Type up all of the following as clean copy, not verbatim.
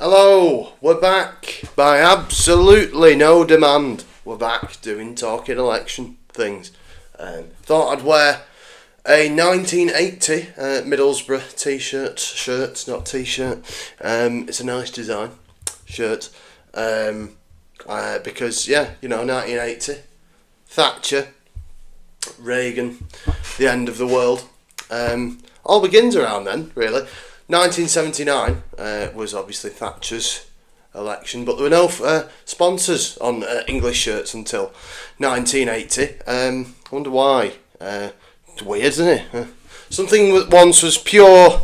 Hello, we're back by absolutely no demand. We're back doing talking election things. Thought I'd wear a 1980 Middlesbrough shirt, not t-shirt. It's a nice design shirt. Because 1980, Thatcher, Reagan, the end of the world. All begins around then, really. 1979 was obviously Thatcher's election, but there were no sponsors on English shirts until 1980. I wonder why. It's weird, isn't it? Something that once was pure,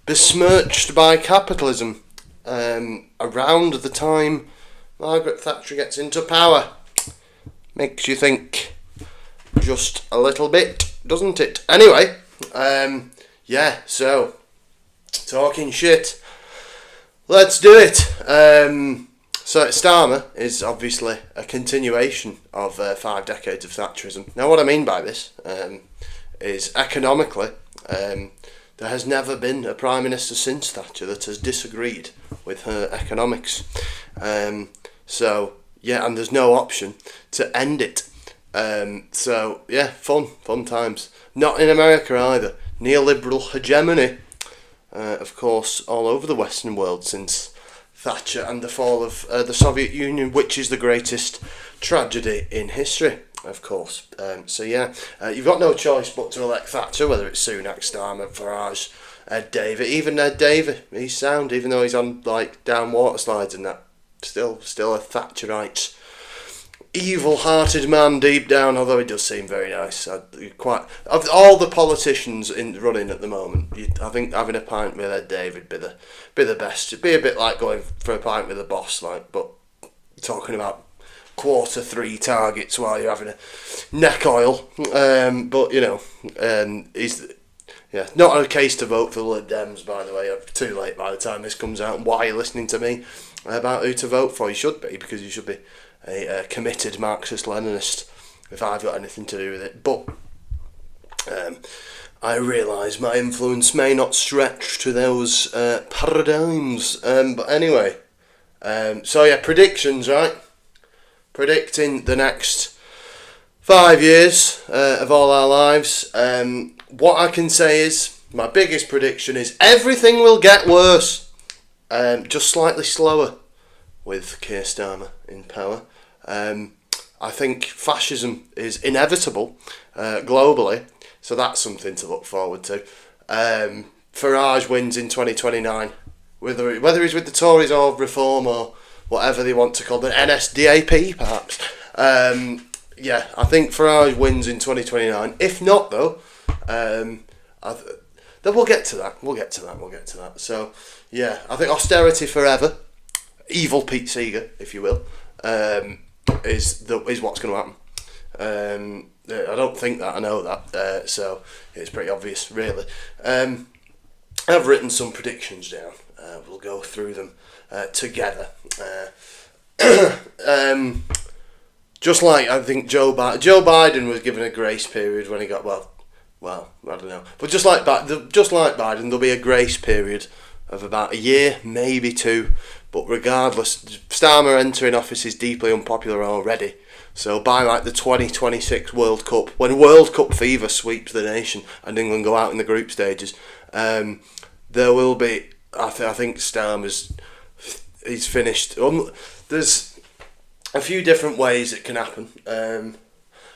besmirched by capitalism. Around the time Margaret Thatcher gets into power. Makes you think just a little bit, doesn't it? Anyway, so... talking shit. Let's do it. So Starmer is obviously a continuation of 5 decades of Thatcherism. Now what I mean by this is economically, there has never been a Prime Minister since Thatcher that has disagreed with her economics. And there's no option to end it. Fun times. Not in America either. Neoliberal hegemony. Of course, all over the Western world since Thatcher and the fall of the Soviet Union, which is the greatest tragedy in history, of course. You've got no choice but to elect Thatcher, whether it's Sunak, Starmer, Farage, Ed Davey. Even Ed Davey, he's sound, even though he's on down water slides and that. Still a Thatcherite. Evil-hearted man deep down, although he does seem very nice. Of all the politicians running at the moment, I think having a pint with Ed David be the best. It'd be a bit like going for a pint with a boss, but talking about 3/4 targets while you're having a neck oil. Not a case to vote for the Lib Dems, by the way. Too late by the time this comes out. And why are you listening to me about who to vote for? You should be, because you should be a committed Marxist-Leninist, if I've got anything to do with it. But I realise my influence may not stretch to those paradigms. But anyway, predictions, right? Predicting the next 5 years of all our lives. What I can say is, my biggest prediction is everything will get worse. Just slightly slower with Keir Starmer in power. I think fascism is inevitable globally, so that's something to look forward to. Farage wins in 2029, whether he's with the Tories or Reform or whatever they want to call the NSDAP, perhaps. I think Farage wins in 2029. If not, though, then we'll get to that. So, I think austerity forever. Evil Pete Seeger, if you will, is what's going to happen. I don't think that, I know that, so it's pretty obvious, really. I've written some predictions down. We'll go through them together. Just like I think Joe Biden was given a grace period when he got well, I don't know, but just like Biden, there'll be a grace period of about a year, maybe 2. But regardless, Starmer entering office is deeply unpopular already. So by the 2026 World Cup, when World Cup fever sweeps the nation and England go out in the group stages, there will be. I think he's finished. There's a few different ways it can happen.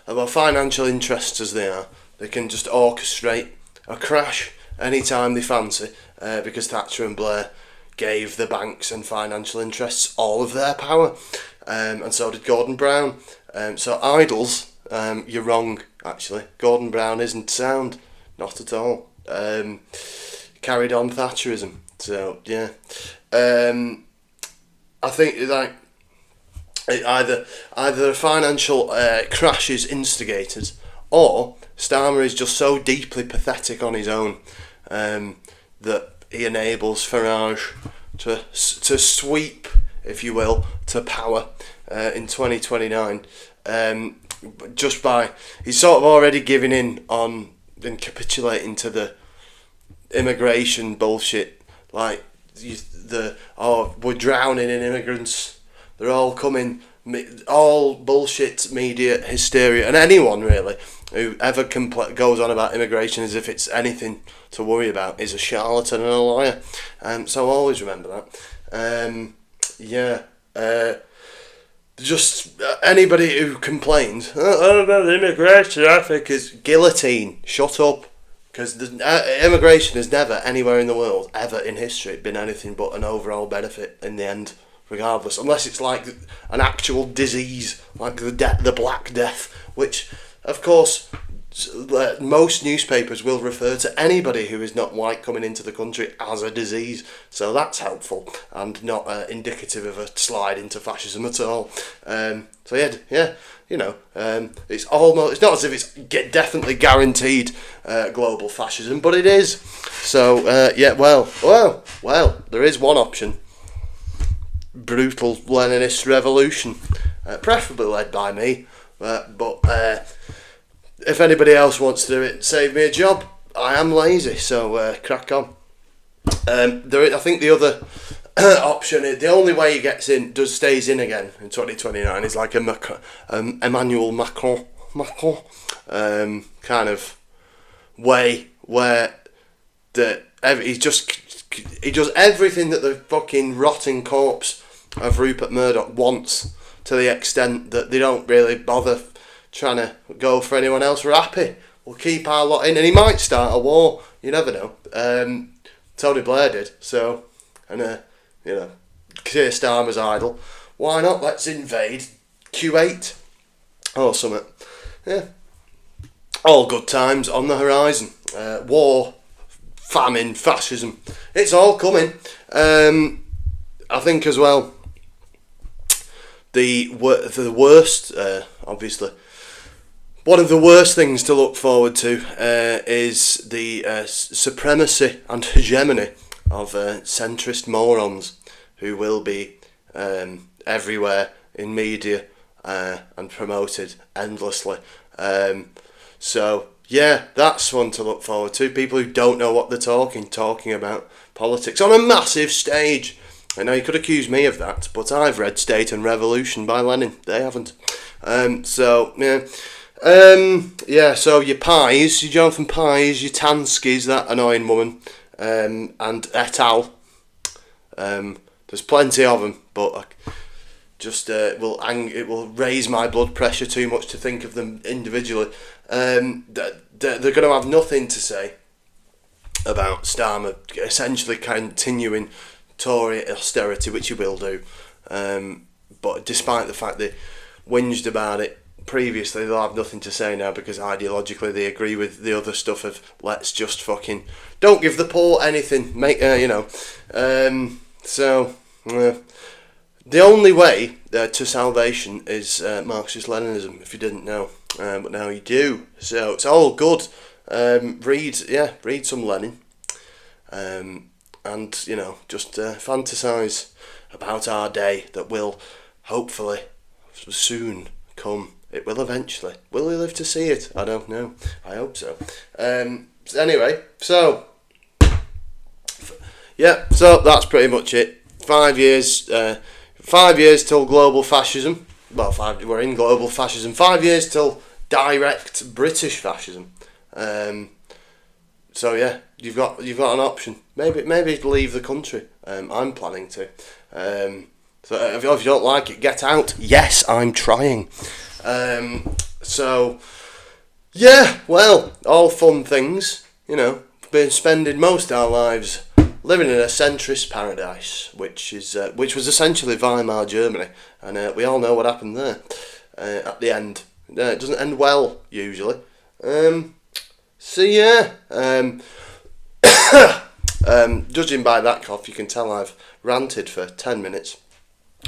Financial interests as they are, they can just orchestrate a crash anytime they fancy, because Thatcher and Blair gave the banks and financial interests all of their power, and so did Gordon Brown. So idols, you're wrong, actually. Gordon Brown isn't sound, not at all. Carried on Thatcherism. So I think either a financial crash is instigated, or Starmer is just so deeply pathetic on his own that he enables Farage to sweep, if you will, to power in 2029. Just by he's sort of already giving in on and capitulating to the immigration bullshit, oh, we're drowning in immigrants. They're all coming. All bullshit media hysteria. And anyone, really, who ever goes on about immigration as if it's anything to worry about is a charlatan and a liar. So always remember that. Just anybody who complains, oh, about immigration, I think is guillotine. Shut up. Because immigration has never, anywhere in the world, ever in history, been anything but an overall benefit in the end, regardless. Unless it's like an actual disease, like the Black Death, which, of course, most newspapers will refer to anybody who is not white coming into the country as a disease. So that's helpful and not indicative of a slide into fascism at all. It's not as if it's definitely guaranteed global fascism, but it is. So there is one option: brutal Leninist revolution, preferably led by me. But if anybody else wants to do it, save me a job. I am lazy, so crack on. I think the other option, the only way he gets in, stays in again in 2029, is like Emmanuel Macron kind of way where he does everything that the fucking rotting corpse of Rupert Murdoch wants, to the extent that they don't really bother trying to go for anyone else. We're happy. We'll keep our lot in, and he might start a war. You never know. Tony Blair did. So, and Keir Starmer's idol. Why not? Let's invade Kuwait or something. Yeah. All good times on the horizon. War, famine, fascism. It's all coming. I think as well. The worst, obviously. One of the worst things to look forward to is the supremacy and hegemony of centrist morons who will be everywhere in media and promoted endlessly. So, yeah, that's one to look forward to. People who don't know what they're talking about politics on a massive stage. I know you could accuse me of that, but I've read State and Revolution by Lenin. They haven't. So your Pies, your Jonathan Pies, your Tanskis, that annoying woman, and et al. There's plenty of them, but it will raise my blood pressure too much to think of them individually. They're going to have nothing to say about Starmer essentially continuing Tory austerity, which he will do. But despite the fact they whinged about it previously, they'll have nothing to say now because ideologically they agree with the other stuff of let's just fucking don't give the poor anything. The only way to salvation is Marxist-Leninism, if you didn't know, but now you do. So it's all good. Read some Lenin, and just fantasize about our day that will hopefully soon come. It will eventually. Will we live to see it? I don't know. I hope so. Anyway, so that's pretty much it. 5 years. 5 years till global fascism. Well, we're in global fascism. 5 years till direct British fascism. So yeah, you've got an option. Maybe leave the country. I'm planning to. So if you don't like it, get out. Yes, I'm trying. All fun things. We've been spending most of our lives living in a centrist paradise, which was essentially Weimar Germany, and we all know what happened there at the end. It doesn't end well usually. Judging by that cough, you can tell I've ranted for 10 minutes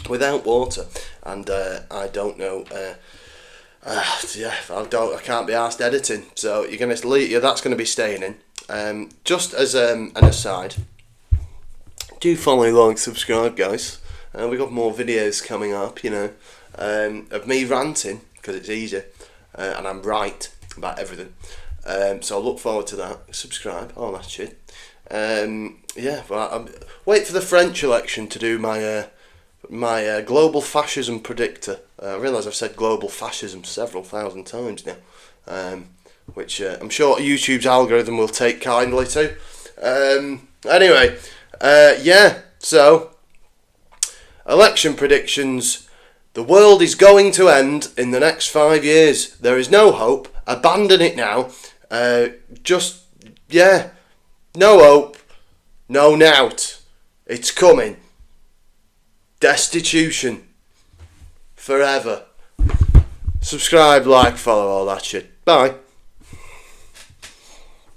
without water, and I don't know. I can't be arsed editing, so you're gonna that's gonna be staying in. Just as an aside, do follow, like, subscribe, guys. We got more videos coming up, of me ranting because it's easy, and I'm right about everything. So I look forward to that. Subscribe, all that shit. Yeah, well, wait for the French election to do my global fascism predictor. I realise I've said global fascism several thousand times now, which I'm sure YouTube's algorithm will take kindly to. Anyway, yeah, so election predictions. The world is going to end in the next 5 years. There is no hope. Abandon it now. No hope, no nout. It's coming. Destitution. Forever. Subscribe, like, follow, all that shit. Bye.